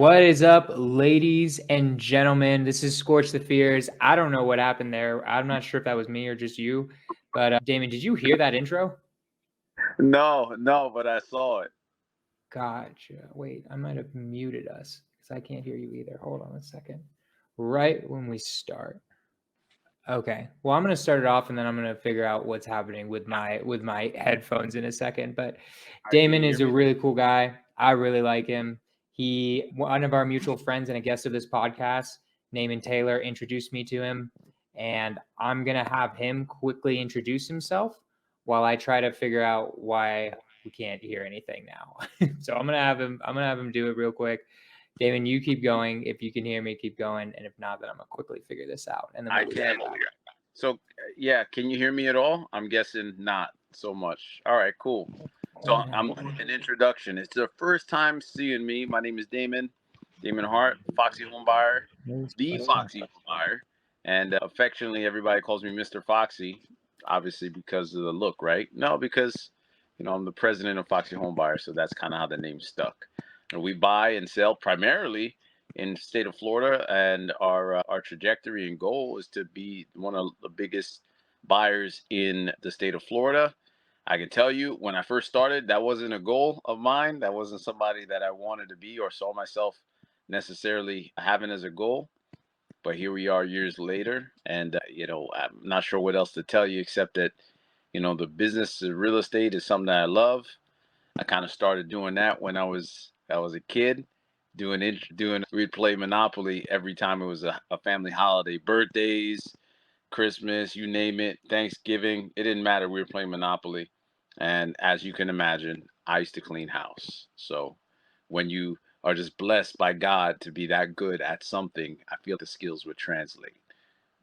What is up, ladies and gentlemen? This is Skorch the Fears. I don't know what happened there. I'm not sure if that was me or just you, but Damon, did you hear that intro? No, but I saw it. Gotcha. Wait, I might have muted us because I can't hear you either. Hold on a second. Right when we start. Okay. Well, I'm going to start it off and then I'm going to figure out what's happening with my headphones in a second. But Damon is a really cool guy. I really like him. One of our mutual friends and a guest of this podcast, Naaman Taylor, introduced me to him, and I'm going to have him quickly introduce himself while I try to figure out why we can't hear anything now. So I'm going to have him do it real quick. Damon, you keep going. If you can hear me, keep going. And if not, then I'm going to quickly figure this out. And then I can. So, yeah, can you hear me at all? I'm guessing not so much. All right, cool. So I'm an introduction. It's the first time seeing me. My name is Damon Hart, Foxy Homebuyer, the Foxy Homebuyer. And affectionately, everybody calls me Mr. Foxy, obviously because of the look, right? No, because, I'm the president of Foxy Homebuyer, so that's kind of how the name stuck. And we buy and sell primarily in the state of Florida, and our trajectory and goal is to be one of the biggest buyers in the state of Florida. I can tell you, when I first started, that wasn't a goal of mine. That wasn't somebody that I wanted to be or saw myself necessarily having as a goal. But here we are years later, and I'm not sure what else to tell you except that the business of real estate is something that I love. I kind of started doing that when I was a kid, we'd play Monopoly every time it was a family holiday, birthdays, Christmas, you name it, Thanksgiving, it didn't matter. We were playing Monopoly. And as you can imagine, I used to clean house. So when you are just blessed by God to be that good at something, I feel the skills would translate.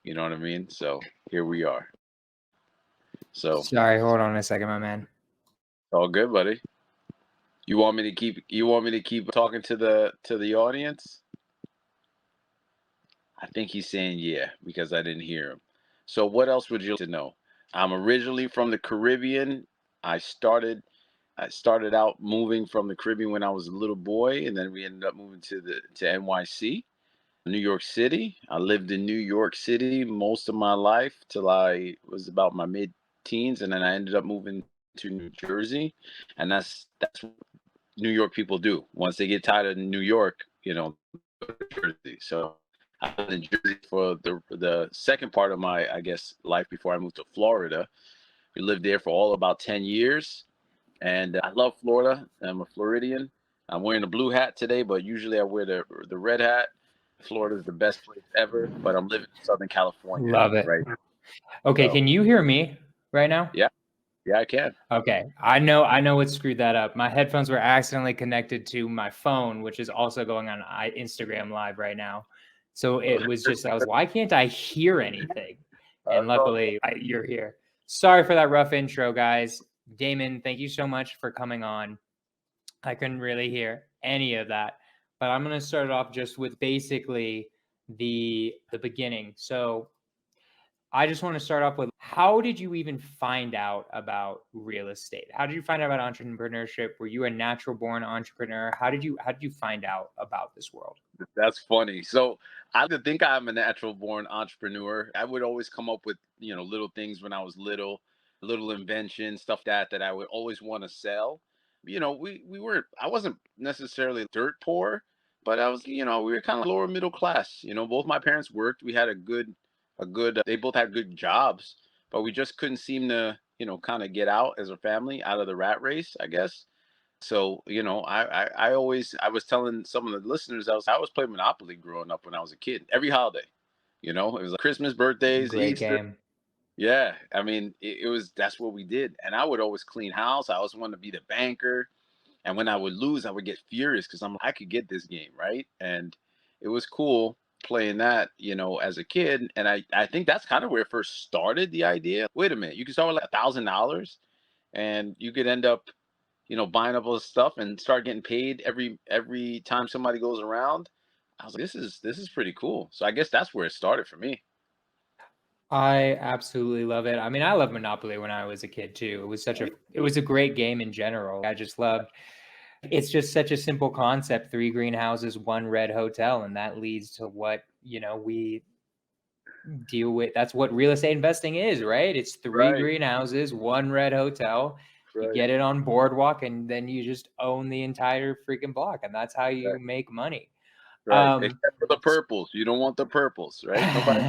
You know what I mean? So here we are. So sorry, hold on a second, my man. all good, buddy. You want me to keep talking to the audience? I think he's saying yeah, because I didn't hear him. So what else would you like to know? I'm originally from the Caribbean. I started out moving from the Caribbean when I was a little boy, and then we ended up moving to NYC, New York City. I lived in New York City most of my life till I was about my mid-teens, and then I ended up moving to New Jersey, and that's what New York people do. Once they get tired of New York, go to Jersey. So I was in Jersey for the second part of my, I guess, life before I moved to Florida. We lived there for all about 10 years. And I love Florida. I'm a Floridian. I'm wearing a blue hat today, but usually I wear the red hat. Florida is the best place ever, but I'm living in Southern California. Love it. Right. Okay, So, can you hear me right now? yeah, I can. Okay, I know what screwed that up. My headphones were accidentally connected to my phone, which is also going on Instagram Live right now. So it was just, why can't I hear anything? And luckily, you're here. Sorry for that rough intro, guys. Damon, thank you so much for coming on. I couldn't really hear any of that, but I'm going to start off just with basically the beginning. So I just want to start off with, how did you even find out about real estate? How did you find out about entrepreneurship? Were you a natural born entrepreneur? How did you find out about this world? That's funny. So I like to think I'm a natural born entrepreneur. I would always come up with, little things when I was little inventions, stuff that I would always want to sell. I wasn't necessarily dirt poor, but I was, we were kind of lower middle class. Both my parents worked. We had they both had good jobs, but we just couldn't seem to, kind of get out as a family out of the rat race, I guess. So, I was telling some of the listeners, I was playing Monopoly growing up when I was a kid, every holiday. It was like Christmas, birthdays, Great Easter. game. Yeah, I mean, that's what we did. And I would always clean house. I always wanted to be the banker. And when I would lose, I would get furious because I could get this game, right? And it was cool playing that, as a kid. And I think that's kind of where it first started, the idea. Wait a minute, you can start with like $1,000 and you could end up, buying up all this stuff and start getting paid every time somebody goes around. I was like, this is pretty cool. So I guess that's where it started for me. I absolutely love it. I mean, I loved Monopoly when I was a kid too. It was a great game in general. I just loved It's just such a simple concept: 3 greenhouses, 1 red hotel, and that leads to what, you know, we deal with. That's what real estate investing is, right? It's 3 Right. greenhouses, 1 red hotel. You Right. get it on Boardwalk, and then you just own the entire freaking block, and that's how you make money. Right. Except for the purples. You don't want the purples, right? Nobody.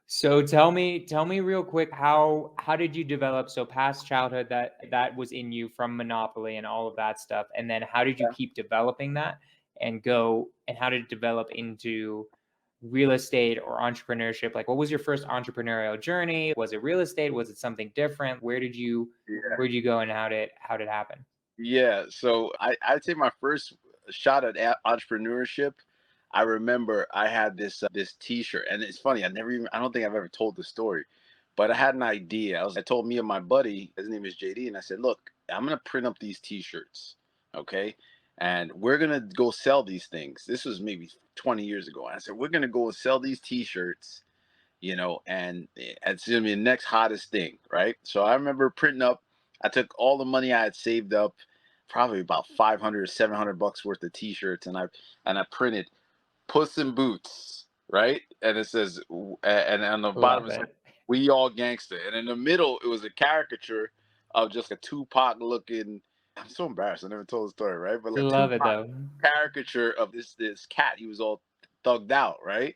So tell me real quick, how did you develop, so past childhood, that was in you from Monopoly and all of that stuff, and then how did you keep developing that and how did it develop into real estate or entrepreneurship? Like, what was your first entrepreneurial journey? Was it real estate? Was it something different? Where did you go, and how did it happen? Yeah. So I'd say my first shot at entrepreneurship. I remember I had this T-shirt, and it's funny. I don't think I've ever told the story, but I had an idea. I told me and my buddy, his name is JD, and I said, "Look, I'm gonna print up these T-shirts, okay, and we're gonna go sell these things." This was maybe 20 years ago. And I said, "We're gonna go sell these T-shirts, and it's gonna be the next hottest thing, right?" So I remember printing up. I took all the money I had saved up, probably about 500 or 700 bucks worth of T-shirts, and I printed Puss in Boots, right? And it says, and on the bottom Love it says, it. "We all gangster," and in the middle it was a caricature of just a Tupac looking. I'm so embarrassed. I never told the story, right? But like a Love it, Tupac though. caricature of this cat. He was all thugged out, right?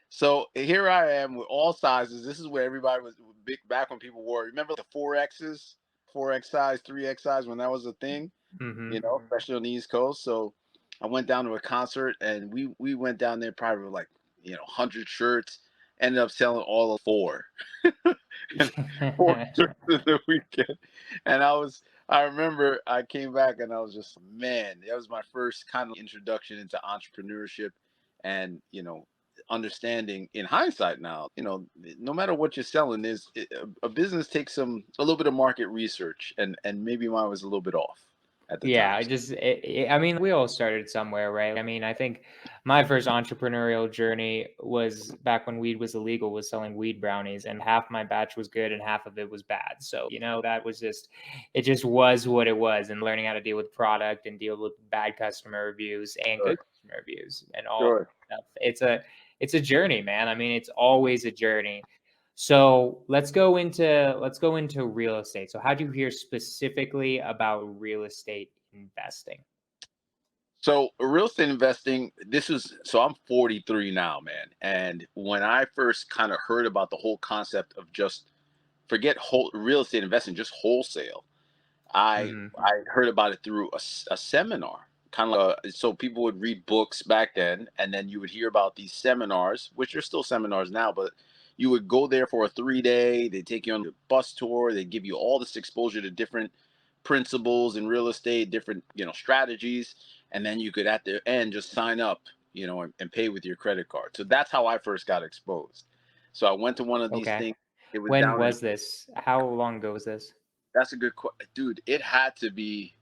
So here I am with all sizes. This is where everybody was big back when people wore. Remember the 4Xs, 4X size, 3X size when that was a thing, especially on the East Coast. So I went down to a concert, and we went down there probably with like 100 shirts. Ended up selling all of 4, and 4 shirts in the weekend. And I remember I came back and I was just, man, that was my first kind of introduction into entrepreneurship, and understanding in hindsight now, no matter what you're selling, a business takes a little bit of market research, and maybe mine was a little bit off at the Yeah, time. I mean, we all started somewhere, right? I mean, I think my first entrepreneurial journey was back when weed was illegal, was selling weed brownies, and half my batch was good and half of it was bad. So, that was it just was what it was, and learning how to deal with product and deal with bad customer reviews and Sure. good customer reviews and all Sure. that stuff. It's a journey, man. I mean, it's always a journey. So let's go into real estate. So how do you hear specifically about real estate investing? So real estate investing, so I'm 43 now, man. And when I first kind of heard about the whole concept of just forget whole real estate investing, just wholesale, I heard about it through a seminar. Kind of so people would read books back then, and then you would hear about these seminars, which are still seminars now, but you would go there for a 3-day. They take you on the bus tour. They give you all this exposure to different principles in real estate, different strategies, and then you could at the end just sign up, and pay with your credit card. So that's how I first got exposed. So I went to one of these Okay. things. It was When down in. was this? How long ago was this? That's a good question, dude. It had to be.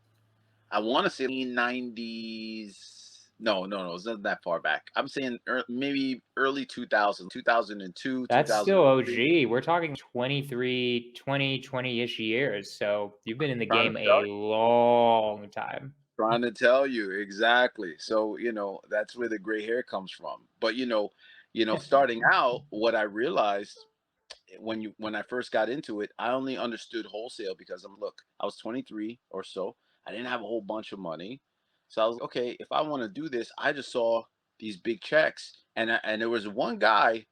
I want to say 90s. No, no, no. It's not that far back. I'm saying maybe early 2000, 2002, That's still 2003. OG. We're talking 20-ish years. So you've been in the Trying to game tell a you. long time. Trying to tell you exactly. So that's where the gray hair comes from. But starting out, what I realized when I first got into it, I only understood wholesale because I was 23 or so. I didn't have a whole bunch of money. So I was okay, if I want to do this, I just saw these big checks, and there was one guy,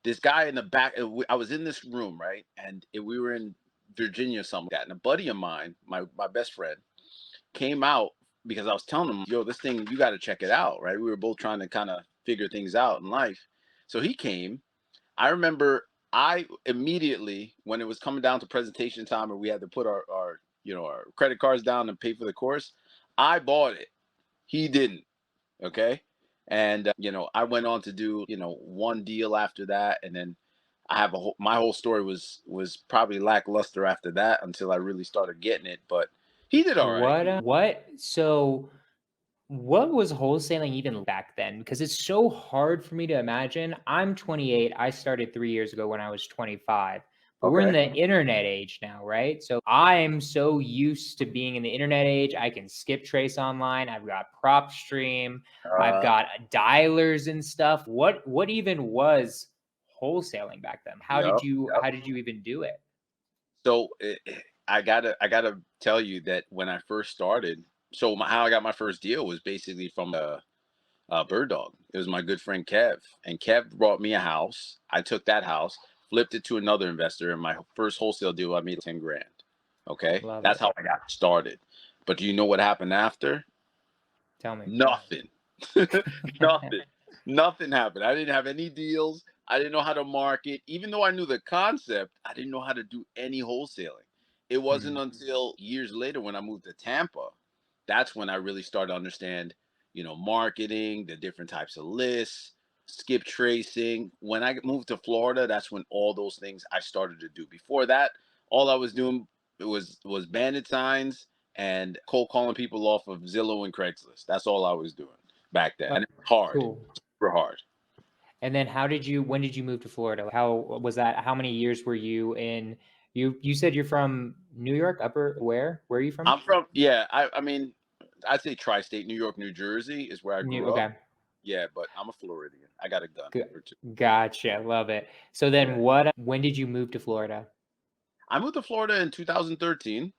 this guy in the back. I was in this room, right? And we were in Virginia or something like that. And a buddy of mine, my best friend, came out because I was telling him, "Yo, this thing, you got to check it out," right? We were both trying to kind of figure things out in life. So he came. I remember I immediately, when it was coming down to presentation time, or we had to put our credit cards down and pay for the course, I bought it. He didn't. Okay. And I went on to do one deal after that, and then my whole story was probably lackluster after that until I really started getting it. But he did all right. What was wholesaling even back then? Because it's so hard for me to imagine. I'm 28. I started 3 years ago when I was 25. But we're in Okay. the internet age now, right? So I'm so used to being in the internet age. I can skip trace online. I've got prop stream. I've got dialers and stuff. What even was wholesaling back then? How Yep. did you even do it? So I gotta tell you that when I first started, so how I got my first deal was basically from Bird Dog. It was my good friend Kev, and Kev brought me a house. I took that house, flipped it to another investor, and my first wholesale deal I made 10 grand. Okay, Love that's it. how I got started. But do you know what happened after? Tell me. Nothing. Nothing. Nothing happened. I didn't have any deals. I didn't know how to market. Even though I knew the concept, I didn't know how to do any wholesaling. It wasn't until years later when I moved to Tampa, that's when I really started to understand, marketing, the different types of lists, skip tracing. When I moved to Florida, that's when all those things I started to do. Before that, all I was doing was bandit signs and cold calling people off of Zillow and Craigslist. That's all I was doing back then. And it was hard, Cool. super hard. And then when did you move to Florida? How was that? How many years were you in? You said you're from New York, where? Where are you from? I'm from, yeah, I mean, I'd say tri-state, New York, New Jersey is where I grew up. Okay. Yeah, but I'm a Floridian. I got a gun or two. Gotcha. Love it. So then Yeah. when did you move to Florida? I moved to Florida in 2013.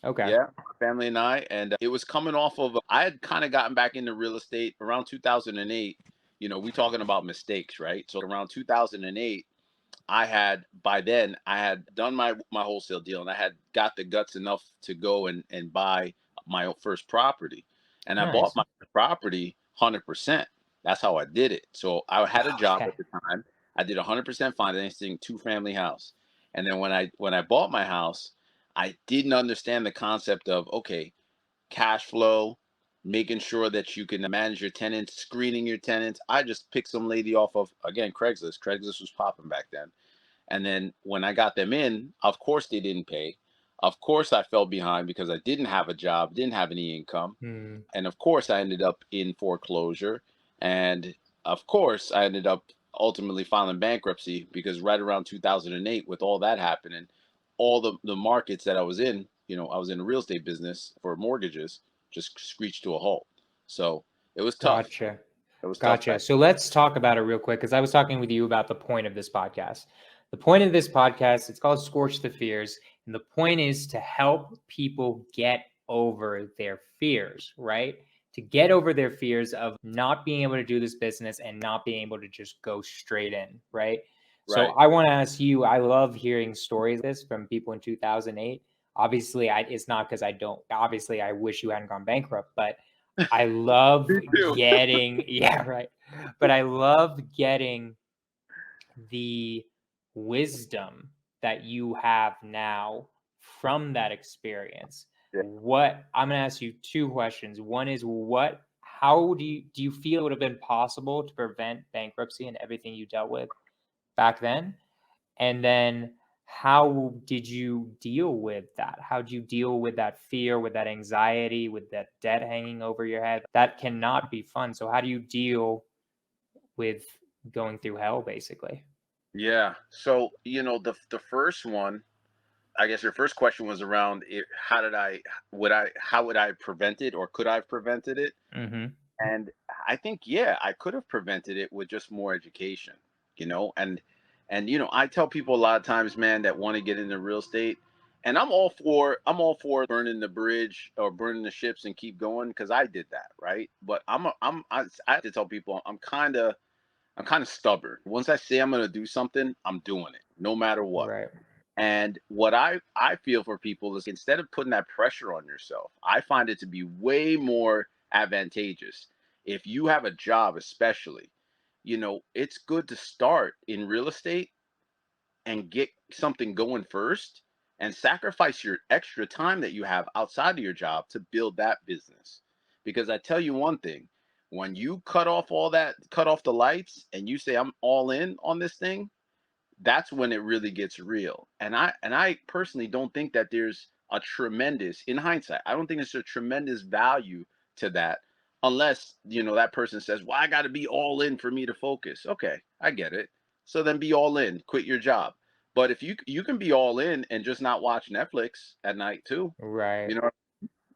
Okay. Yeah, my family and I, and it was coming off of, I had kind of gotten back into real estate around 2008. We talking about mistakes, right? So around 2008, by then I had done my wholesale deal, and I had got the guts enough to go and buy my first property. And I bought Nice. my property 100%. That's how I did it. So I had a job Okay. at the time. I did 100% financing, two-family house. And then when I bought my house, I didn't understand the concept of, okay, cash flow, making sure that you can manage your tenants, screening your tenants. I just picked some lady off of, again, Craigslist. Craigslist was popping back then. And then when I got them in, of course they didn't pay. Of course I fell behind because I didn't have a job, didn't have any income. Hmm. And of course I ended up in foreclosure. And of course I ended up ultimately filing bankruptcy because right around 2008, with all that happening, all the markets that I was in, I was in the real estate business for mortgages, just screeched to a halt. So it was tough. Gotcha. It was tough Gotcha. back. So let's talk about it real quick because I was talking with you about the point of this podcast. The point of this podcast, it's called Skorch the Fears. And the point is to help people get over their fears, right? To get over their fears of not being able to do this business and not being able to just go straight in, right? So Right. I want to ask you, I love hearing stories like this from people in 2008. Obviously, it's not because obviously, I wish you hadn't gone bankrupt, but I love Me too. getting, yeah, right. But I love getting the wisdom that you have now from that experience. Yeah. What I'm going to ask you two questions. One is how do you feel it would have been possible to prevent bankruptcy and everything you dealt with back then? And then how did you deal with that? How did you deal with that fear, with that anxiety, with that debt hanging over your head? That cannot be fun. So how do you deal with going through hell, basically? Yeah. So, the first one, I guess your first question was around it, how would I prevent it, or could I have prevented it? Mm-hmm. And I think, yeah, I could have prevented it with just more education, and I tell people a lot of times, man, that want to get into real estate, and I'm all for burning the bridge or burning the ships and keep going, because I did that, right? But I have to tell people I'm kind of stubborn. Once I say I'm going to do something, I'm doing it no matter what. Right. And what I feel for people is, instead of putting that pressure on yourself, I find it to be way more advantageous. If you have a job, especially, it's good to start in real estate and get something going first, and sacrifice your extra time that you have outside of your job to build that business. Because I tell you one thing, when you cut off the lights and you say, I'm all in on this thing, that's when it really gets real. And I personally don't think that there's a tremendous, in hindsight, I don't think it's a tremendous value to that, unless that person says, well, I got to be all in for me to focus. Okay, I get it. So then be all in, quit your job. But if you can be all in and just not watch Netflix at night too, Right.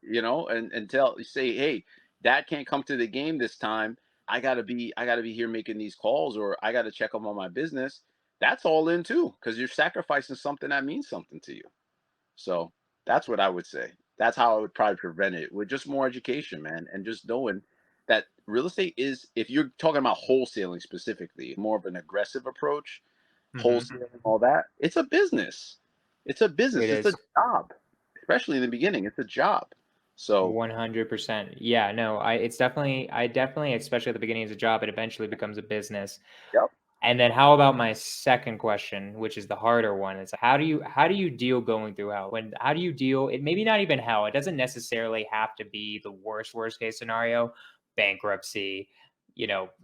you know, and tell say, hey, dad can't come to the game this time. I gotta be here making these calls, or I gotta check up on my business. That's all in too, because you're sacrificing something that means something to you. So that's what I would say. That's how I would probably prevent it, with just more education, man, and just knowing that real estate is, if you're talking about wholesaling specifically, more of an aggressive approach, Hmm. wholesaling, all that, it's a business. It's a It business. It's a is. job, especially in the beginning. It's a job. So, 100%. Yeah, no, I definitely, especially at the beginning as a job, it eventually becomes a business. yep, And then how about my second question, which is the harder one? Is how do you deal going through hell? How do you deal it, maybe not even hell. It doesn't necessarily have to be the worst case scenario, bankruptcy,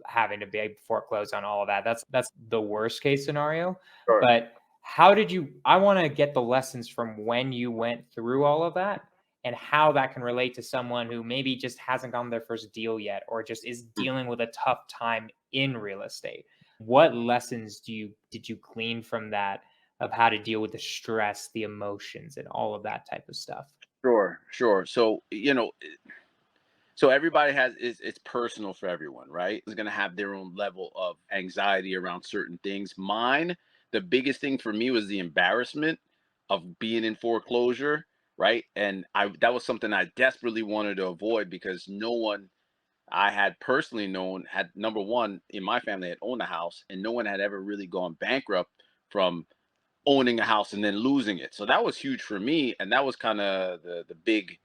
having to be foreclosed on, all of that. That's the worst case scenario. sure. But how did you I want to get the lessons from when you went through all of that, and how that can relate to someone who maybe just hasn't gotten their first deal yet, or just is dealing with a tough time in real estate. What lessons did you glean from that, of how to deal with the stress, the emotions, and all of that type of stuff? Sure, sure. So, so everybody has, it's personal for everyone, right? Is going to have their own level of anxiety around certain things. Mine, the biggest thing for me was the embarrassment of being in foreclosure, right? And I that was something I desperately wanted to avoid, because no one I had personally known had, number one, in my family, had owned a house, and no one had ever really gone bankrupt from owning a house and then losing it. So that was huge for me, and that was kind of the big,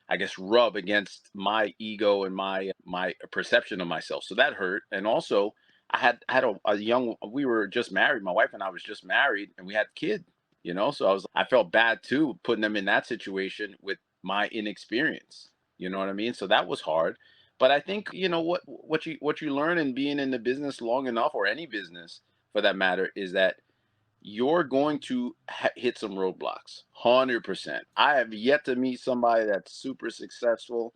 I guess, rub against my ego and my perception of myself. So that hurt. And also, I had a young, we were just married. My wife and I was just married, and we had a kid. So I felt bad too, putting them in that situation with my inexperience. You know what I mean? So that was hard. But I think, what you learn in being in the business long enough, or any business for that matter, is that you're going to hit some roadblocks. 100%. I have yet to meet somebody that's super successful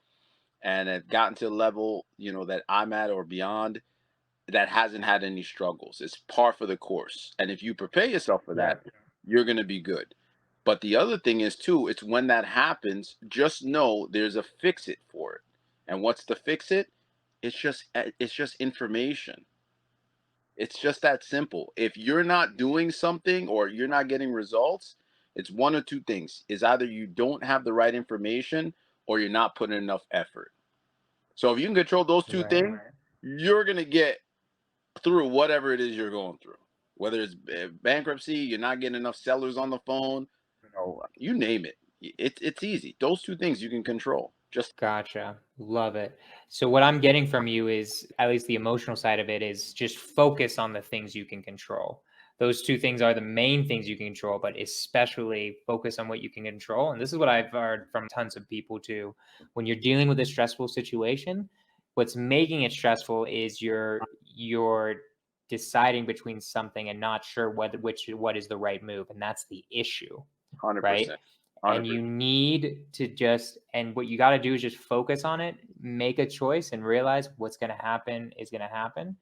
and had gotten to a level, that I'm at or beyond, that hasn't had any struggles. It's par for the course. And if you prepare yourself for Yeah. that, you're going to be good. But the other thing is too, it's when that happens, just know there's a fix it for it. And what's the fix it? It's just information. It's just that simple. If you're not doing something, or you're not getting results, it's one or two things. Is either you don't have the right information, or you're not putting enough effort. So if you can control those two Right. things, you're going to get through whatever it is you're going through. Whether it's bankruptcy, you're not getting enough sellers on the phone, you name it. It's easy. Those two things you can control. Just Gotcha. Love it. So what I'm getting from you is, at least the emotional side of it, is just focus on the things you can control. Those two things are the main things you can control, but especially focus on what you can control. And this is what I've heard from tons of people too. When you're dealing with a stressful situation, what's making it stressful is you're deciding between something and not sure what is the right move. And that's the issue, right? 100%. And 100%. you need to and what you got to do is just focus on it, make a choice, and realize what's going to happen is going to happen,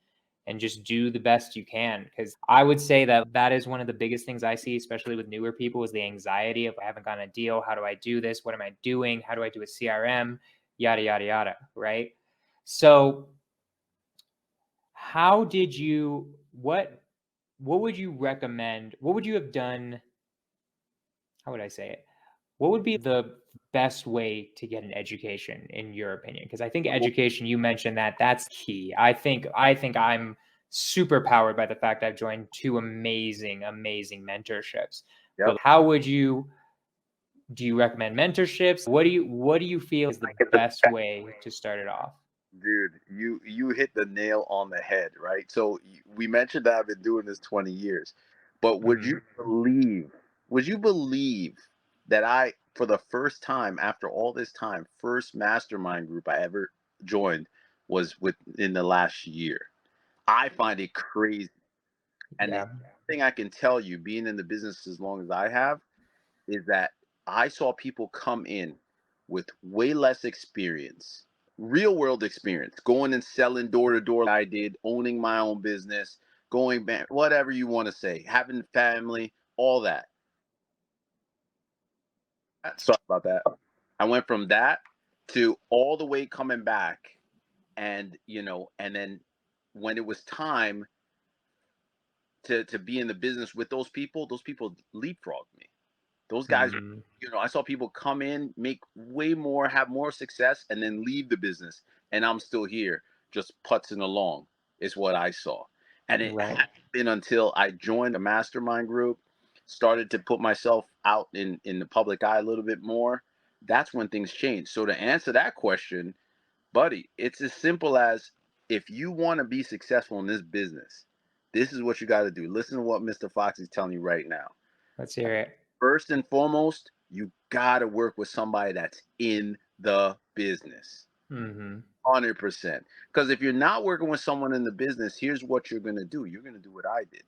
and just do the best you can. Because I would say that is one of the biggest things I see, especially with newer people, is the anxiety of, I haven't gotten a deal, how do I do this, what am I doing, how do I do a CRM, yada yada yada, right? So how did you what would you recommend, what would you have done, how would I say it? What would be the best way to get an education, in your opinion? Because I think education, you mentioned that's key. I think I'm super powered by the fact I've joined two amazing mentorships. Yep. But do you recommend mentorships? What do you feel is the best way to start it off? Dude, you hit the nail on the head, right? So we mentioned that I've been doing this 20 years, but Mhm. would you believe that I, for the first time after all this time, first mastermind group I ever joined was within the last year. I find it crazy. And the Yeah. thing I can tell you, being in the business as long as I have, is that I saw people come in with way less experience, real world experience, going and selling door to door. I did, owning my own business, going back, whatever you want to say, having family, all that. Sorry about that. I went from that to all the way coming back, and and then when it was time to be in the business with those people leapfrogged me. Those guys, Mm-hmm. I saw people come in, make way more, have more success, and then leave the business. And I'm still here, just putzing along, is what I saw. And it Right. hadn't been until I joined a mastermind group, started to put myself out in the public eye a little bit more. That's when things changed. So to answer that question, buddy, it's as simple as, if you want to be successful in this business, this is what you got to do. Listen to what Mr. Foxy's telling you right now. Let's hear it. First and foremost, you got to work with somebody that's in the business. Mm-hmm. 100%. Because if you're not working with someone in the business, here's what you're going to do. You're going to do what I did.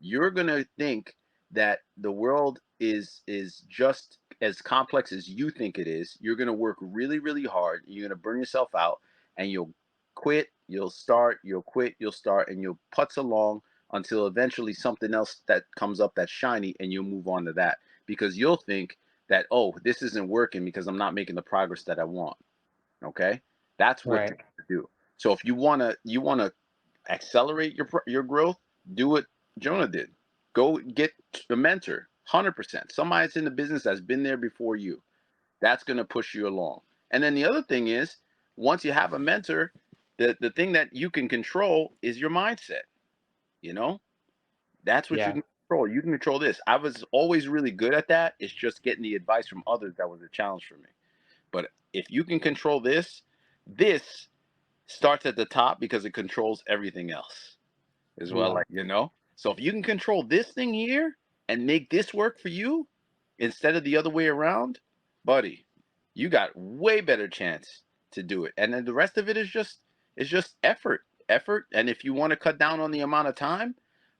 You're going to think that the world is just as complex as you think it is. You're going to work really, really hard. You're going to burn yourself out, and you'll quit, you'll start, you'll quit, you'll start, and you'll putz along until eventually something else that comes up that's shiny, and you'll move on to that, because you'll think that, oh, this isn't working because I'm not making the progress that I want. Okay? That's what Right. to do. So if you wanna accelerate your growth, do what Jonah did. Go get a mentor. 100%. Somebody that's in the business that's been there before you. That's gonna push you along. And then the other thing is, once you have a mentor, the thing that you can control is your mindset. You know, that's what you Yeah. can control. You can control this. I was always really good at that. It's just getting the advice from others that was a challenge for me. But if you can control this starts at the top because it controls everything else as well. Yeah. So if you can control this thing here and make this work for you instead of the other way around, buddy, you got way better chance to do it. And then the rest of it is just effort. And if you want to cut down on the amount of time,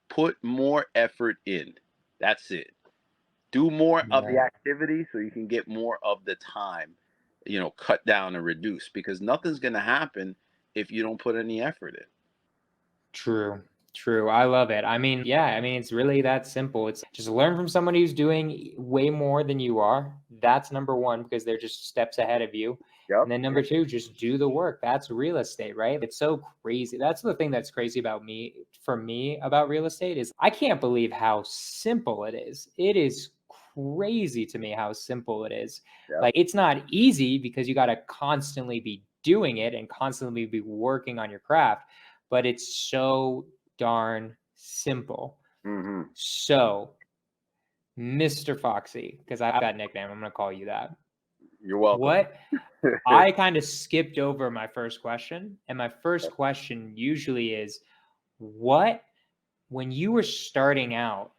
put more effort in. That's it. Do more of the Right. activity so you can get more of the time, cut down and reduce, because nothing's going to happen if you don't put any effort in. True. True. I love it. I mean, yeah, I mean, it's really that simple. It's just learn from someone who's doing way more than you are. That's number one, because they're just steps ahead of you. Yep. And then number two, just do the work. That's real estate, right? It's so crazy. That's the thing that's crazy for me about real estate, is I can't believe how simple it is. It is crazy to me how simple it is. Yep. Like, it's not easy because you got to constantly be doing it and constantly be working on your craft, but it's so darn simple. Mm-hmm. So, Mr. Foxy, because I've got a nickname, I'm going to call you that. You're welcome. What? I kind of skipped over my first question. And my first question usually is, when you were starting out,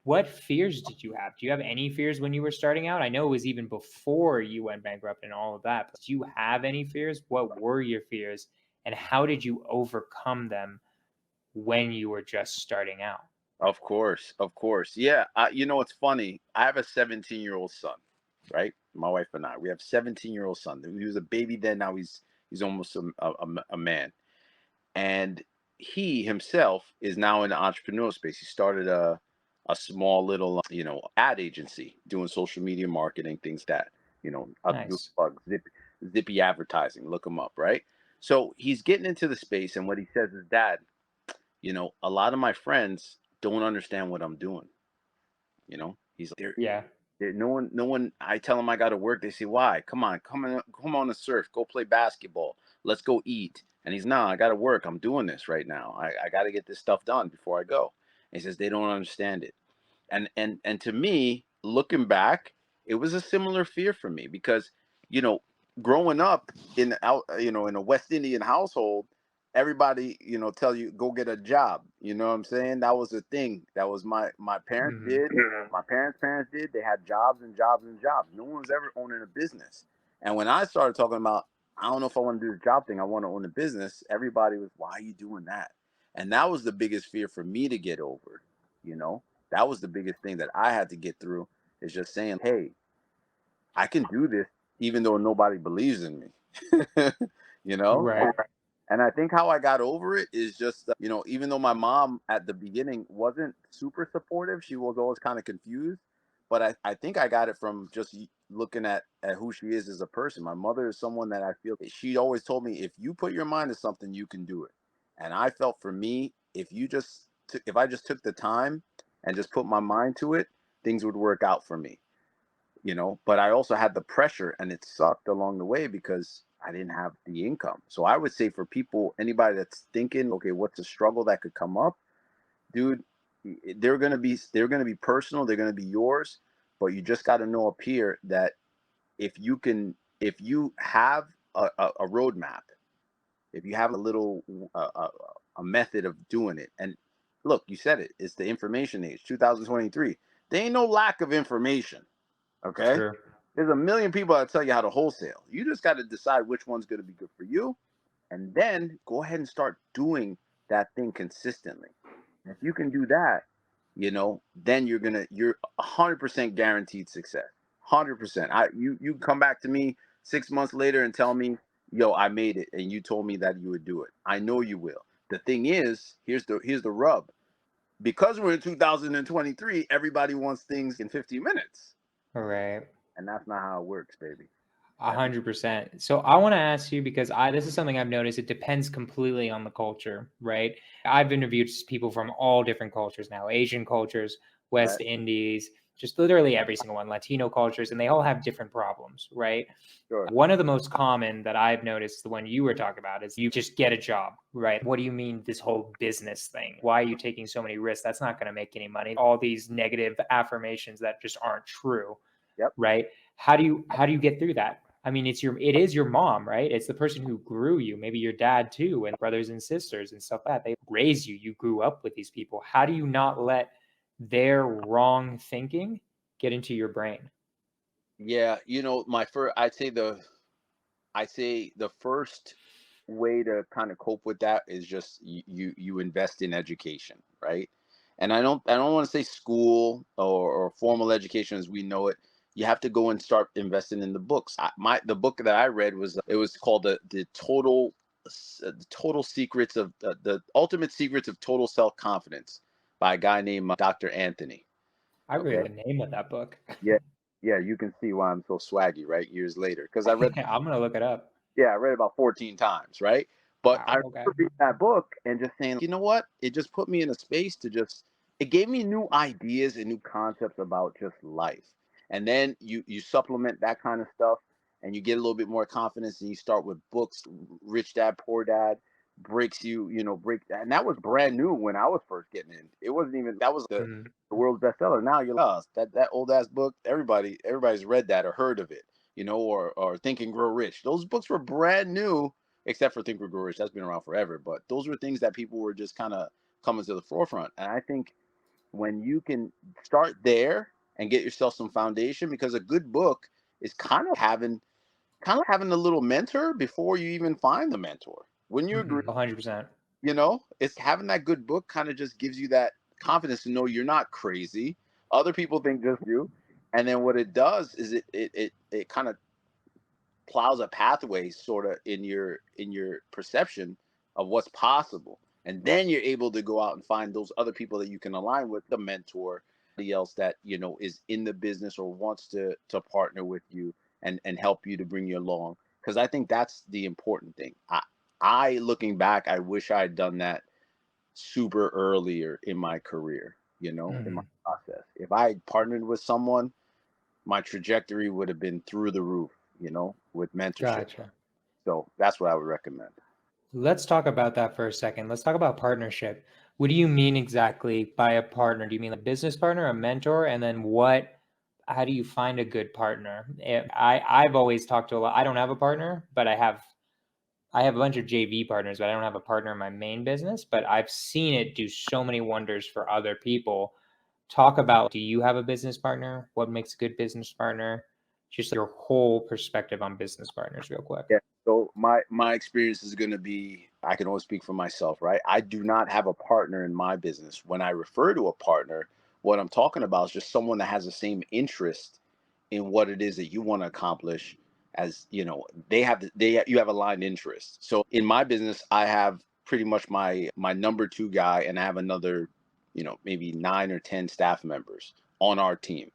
what fears did you have? Do you have any fears when you were starting out? I know it was even before you went bankrupt and all of that, but do you have any fears? What were your fears, and how did you overcome them when you were just starting out? Of course. Yeah. It's funny. I have a 17-year-old son, right? My wife and I. We have a 17-year-old son. He was a baby then. Now he's almost a man. And he himself is now in the entrepreneurial space. He started a small little ad agency doing social media marketing, things that I'll do Nice. plug zippy advertising. Look him up, right? So he's getting into the space, and what he says is, Dad, a lot of my friends don't understand what I'm doing. He's like, Yeah. no one. I tell them I got to work. They say, why? Come on and surf. Go play basketball. Let's go eat. And he's, no, I got to work. I'm doing this right now. I got to get this stuff done before I go. And he says they don't understand it. And to me, looking back, it was a similar fear for me because, you know, growing up in a West Indian household, everybody, tell you go get a job. You know what I'm saying? That was the thing. That was my parents Mhm. did. My parents did. They had jobs and jobs and jobs. No one was ever owning a business. And when I started talking about, I don't know if I want to do the job thing, I want to own a business, everybody was, why are you doing that? And that was the biggest fear for me to get over. You know, that was the biggest thing that I had to get through, is just saying, hey, I can do this even though nobody believes in me. you know? Right. And I think how I got over it is just, even though my mom at the beginning wasn't super supportive, she was always kind of confused. But I think I got it from just looking at who she is as a person. My mother is someone that I feel she always told me, if you put your mind to something, you can do it. And I felt for me, if I just took the time and just put my mind to it, things would work out for me. But I also had the pressure, and it sucked along the way because I didn't have the income. So I would say for people, anybody that's thinking, okay, what's a struggle that could come up, dude, they're gonna be personal, they're gonna be yours, but you just got to know up here that if you have a roadmap, if you have a little a method of doing it, and look, you said it, it's the information age, 2023. There ain't no lack of information. Okay. True. There's a million people that tell you how to wholesale. You just got to decide which one's going to be good for you. And then go ahead and start doing that thing consistently. If you can do that, then you're 100% guaranteed success. 100%. You come back to me 6 months later and tell me, yo, I made it. And you told me that you would do it. I know you will. The thing is, here's the rub. Because we're in 2023, everybody wants things in 15 minutes. Right. And that's not how it works, baby. 100%. So I want to ask you, because this is something I've noticed. It depends completely on the culture, right? I've interviewed people from all different cultures now, Asian cultures, West Right. Indies, just literally every single one, Latino cultures, and they all have different problems, right? Sure. One of the most common that I've noticed, the one you were talking about, is you just get a job, right? What do you mean this whole business thing? Why are you taking so many risks? That's not going to make any money. All these negative affirmations that just aren't true. Yep. Right? How do you get through that? I mean, it is your mom, right? It's the person who grew you, maybe your dad too, and brothers and sisters and stuff like that. They raised you. You grew up with these people. How do you not let their wrong thinking get into your brain? Yeah, I'd say the first way to kind of cope with that is just you invest in education, right? And I don't want to say school or formal education as we know it. You have to go and start investing in the books. The book that I read was called the total secrets of the ultimate secrets of total self confidence by a guy named Dr. Anthony. I really Okay. like the name of that book. Yeah, yeah, you can see why I'm so swaggy, right? Years later, because I'm gonna look it up. I read it about 14 times, right? But I Wow. Okay. remember reading that book and just saying, you know what? It just put me in a space it gave me new ideas and new concepts about just life. And then you supplement that kind of stuff and you get a little bit more confidence and you start with books, Rich Dad, Poor Dad, breaks and that was brand new when I was first getting in. It wasn't even, that was Mm. the world's bestseller. Now you're like, oh, that old ass book, everybody's read that or heard of it, or Think and Grow Rich. Those books were brand new, except for Think and Grow Rich. That's been around forever. But those were things that people were just kind of coming to the forefront. And I think when you can start there and get yourself some foundation, because a good book is kind of having a little mentor before you even find the mentor. When you agree, 100%. it's having that good book kind of just gives you that confidence to know you're not crazy. Other people think just you. And then what it does is it kind of plows a pathway sort of in your perception of what's possible, and then you're able to go out and find those other people that you can align with, the mentor, the else that is in the business or wants to partner with you and help you to bring you along, because I think that's the important thing. I looking back, I wish I had done that super earlier in my career, in my process. If I had partnered with someone, my trajectory would have been through the roof, with mentorship. Gotcha. So that's what I would recommend. Let's talk about that for a second. Let's talk about partnership. What do you mean exactly by a partner? Do you mean a business partner, a mentor? And then how do you find a good partner? I've always talked to a lot. I don't have a partner, but I have a bunch of JV partners, but I don't have a partner in my main business. But I've seen it do so many wonders for other people. Talk about, do you have a business partner? What makes a good business partner? Just your whole perspective on business partners real quick. Yeah. So my experience is going to be, I can only speak for myself, right? I do not have a partner in my business. When I refer to a partner, what I'm talking about is just someone that has the same interest in what it is that you want to accomplish, as you know, you have aligned interests. So in my business, I have pretty much my number two guy, and I have another, maybe 9 or 10 staff members on our team.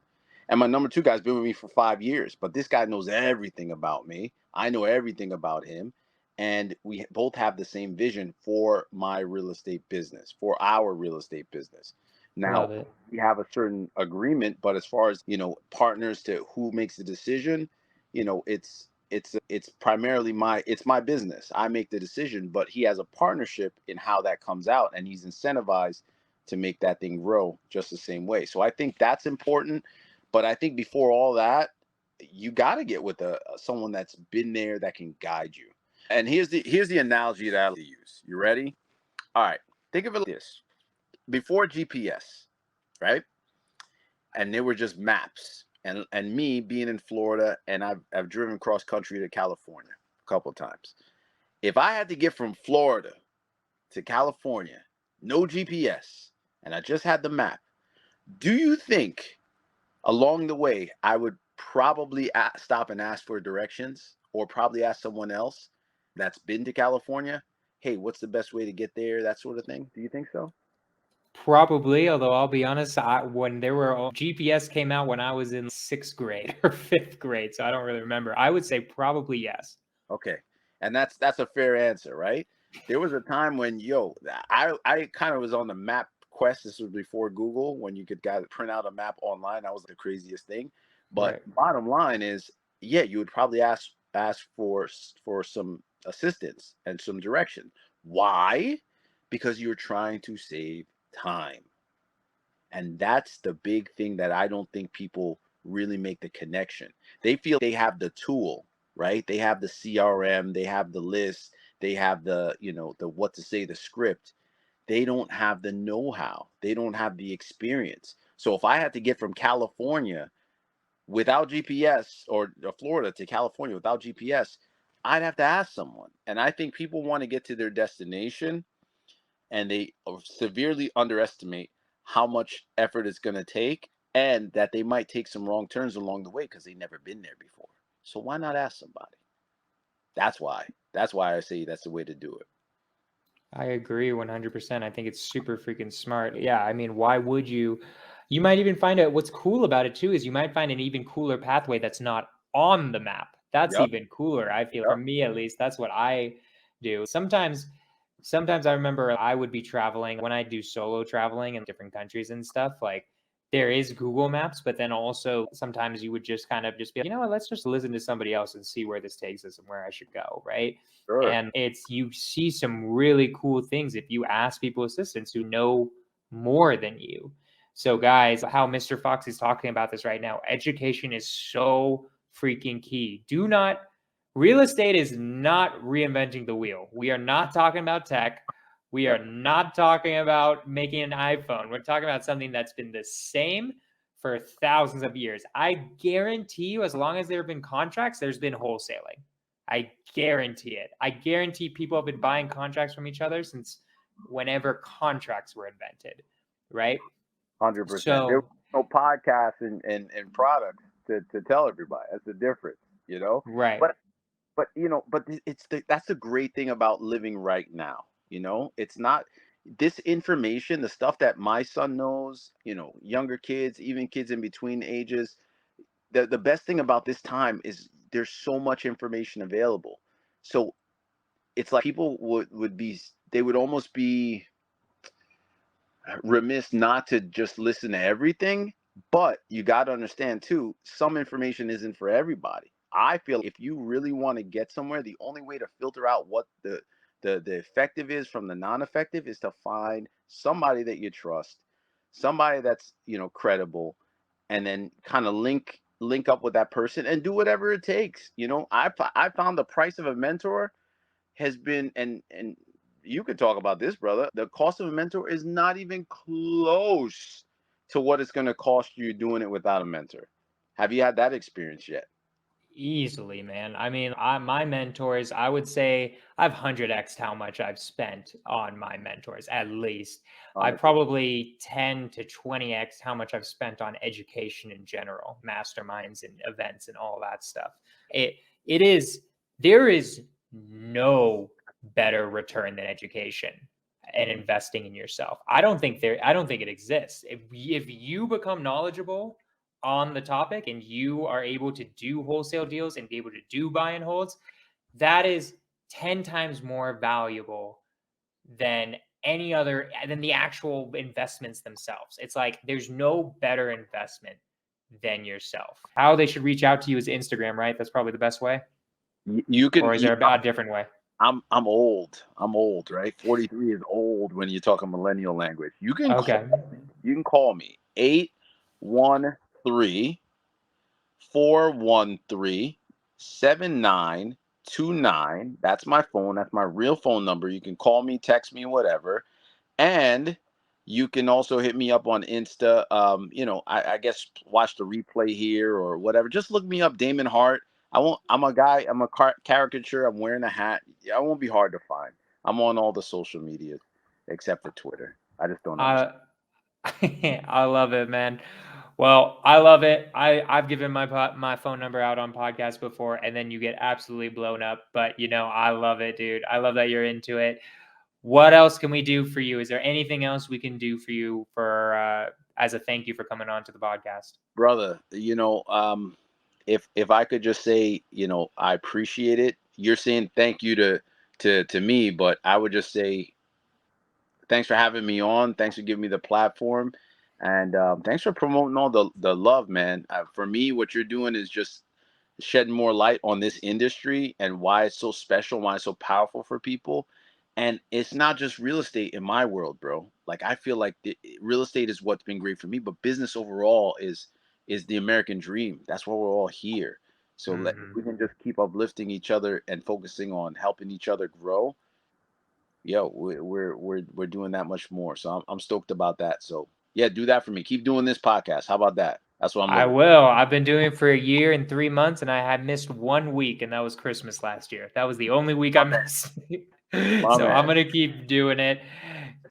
And my number two guy's been with me for 5 years, but this guy knows everything about me. I know everything about him. And we both have the same vision for my real estate business, for our real estate business. Now, Love it. we have a certain agreement, but as far as, partners to who makes the decision, it's primarily it's my business. I make the decision, but he has a partnership in how that comes out, and he's incentivized to make that thing grow just the same way. So I think that's important. But I think before all that, you got to get with someone that's been there that can guide you. And here's the analogy that I use. You ready? All right. Think of it like this. Before GPS, right? And they were just maps. And me being in Florida, and I've driven cross country to California a couple of times. If I had to get from Florida to California, no GPS, and I just had the map, do you think along the way I would probably stop and ask for directions, or probably ask someone else that's been to California, hey, what's the best way to get there, that sort of thing? Do you think so? Probably, although I'll be honest, when there were GPS came out when I was in 6th grade or 5th grade, so I don't really remember. I would say probably yes. Okay. And that's a fair answer, right? There was a time when, I kind of was on the map quest. This was before Google, when you could print out a map online. That was the craziest thing. But Right. bottom line is, yeah, you would probably ask for some assistance and some direction. Why? Because you're trying to save time. And that's the big thing that I don't think people really make the connection. They feel they have the tool, right? They have the CRM, they have the list, they have the, the what to say, the script. They don't have the know-how. They don't have the experience. So if I had to get from California without GPS, or Florida to California without GPS, I'd have to ask someone. And I think people want to get to their destination, and they severely underestimate how much effort it's going to take, and that they might take some wrong turns along the way because they've never been there before. So why not ask somebody? That's why I say that's the way to do it. I agree 100%. I think it's super freaking smart. Yeah, I mean, why would you? You might even find out what's cool about it too is you might find an even cooler pathway that's not on the map. That's Yep. even cooler. I feel, for Yep. me at least, that's what I do. Sometimes I remember I would be traveling when I do solo traveling in different countries and stuff. Like, there is Google Maps, but then also sometimes you would just kind of just be like, you know what, let's just listen to somebody else and see where this takes us and where I should go, right? Sure. And you see some really cool things if you ask people assistants who know more than you. So guys, how Mr. Fox is talking about this right now, education is so freaking key. Real estate is not reinventing the wheel. We are not talking about tech. We are not talking about making an iPhone. We're talking about something that's been the same for thousands of years. I guarantee you, as long as there have been contracts, there's been wholesaling. I guarantee it. I guarantee people have been buying contracts from each other since whenever contracts were invented, right? 100%. So, There was no podcasts and products to tell everybody. That's the difference, right. But that's the great thing about living right now. It's not this information, the stuff that my son knows, younger kids, even kids in between ages. The best thing about this time is there's so much information available. So it's like people they would almost be remiss not to just listen to everything. But you got to understand too, some information isn't for everybody. I feel if you really want to get somewhere, the only way to filter out what the effective is from the non-effective is to find somebody that you trust, somebody that's credible, and then kind of link up with that person and do whatever it takes. I found the price of a mentor has been, and you could talk about this, brother. The cost of a mentor is not even close to what it's going to cost you doing it without a mentor. Have you had that experience yet? Easily, man. I mean, my mentors, I would say I've 100x how much I've spent on my mentors, at least. I probably 10 to 20x how much I've spent on education in general, masterminds and events and all that stuff. there is no better return than education and investing in yourself. I don't think it exists. If you become knowledgeable on the topic and you are able to do wholesale deals and be able to do buy and holds, that is 10 times more valuable than than the actual investments themselves. It's like there's no better investment than yourself. How they should reach out to you is Instagram, right? That's probably the best way. You can. Or is there a different way? I'm old. I'm old, right? 43 is old when you talk a millennial language. You can call me 813-413-7929. That's my phone. That's my real phone number. You can call me, text me, whatever. And you can also hit me up on Insta. I guess watch the replay here or whatever. Just look me up, Damon Hart. I'm a guy. I'm a caricature. I'm wearing a hat. I won't be hard to find. I'm on all the social medias except for Twitter. I just don't understand. I love it, man. Well, I love it. I've given my phone number out on podcasts before, and then you get absolutely blown up. But I love it, dude. I love that you're into it. What else can we do for you? Is there anything else we can do for you as a thank you for coming on to the podcast? Brother, if I could just say, I appreciate it. You're saying thank you to me, but I would just say thanks for having me on. Thanks for giving me the platform, and thanks for promoting all the love, man. For me, what you're doing is just shedding more light on this industry and why it's so special, why it's so powerful for people. And it's not just real estate in my world, bro. Like I feel like real estate is what's been great for me, but business overall is the American dream. That's why we're all here. So if we can just keep uplifting each other and focusing on helping each other grow, we're doing that much more. So I'm stoked about that. So yeah, do that for me. Keep doing this podcast. How about that? That's what I'm looking I will. I've been doing it for a year and 3 months, and I had missed 1 week, and that was Christmas last year. That was the only week I missed. So I'm gonna keep doing it.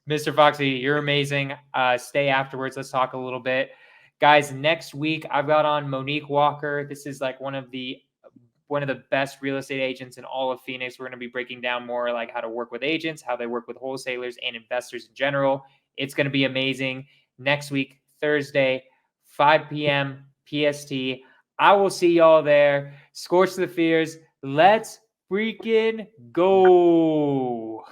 Mr. Foxy, you're amazing. Stay afterwards. Let's talk a little bit. Guys, next week I've got on Monique Walker. This is like one of the best real estate agents in all of Phoenix. We're going to be breaking down more like how to work with agents, how they work with wholesalers and investors in general. It's going to be amazing. Next week, Thursday, 5 p.m. PST. I will see y'all there. Skorch the Fears. Let's freaking go.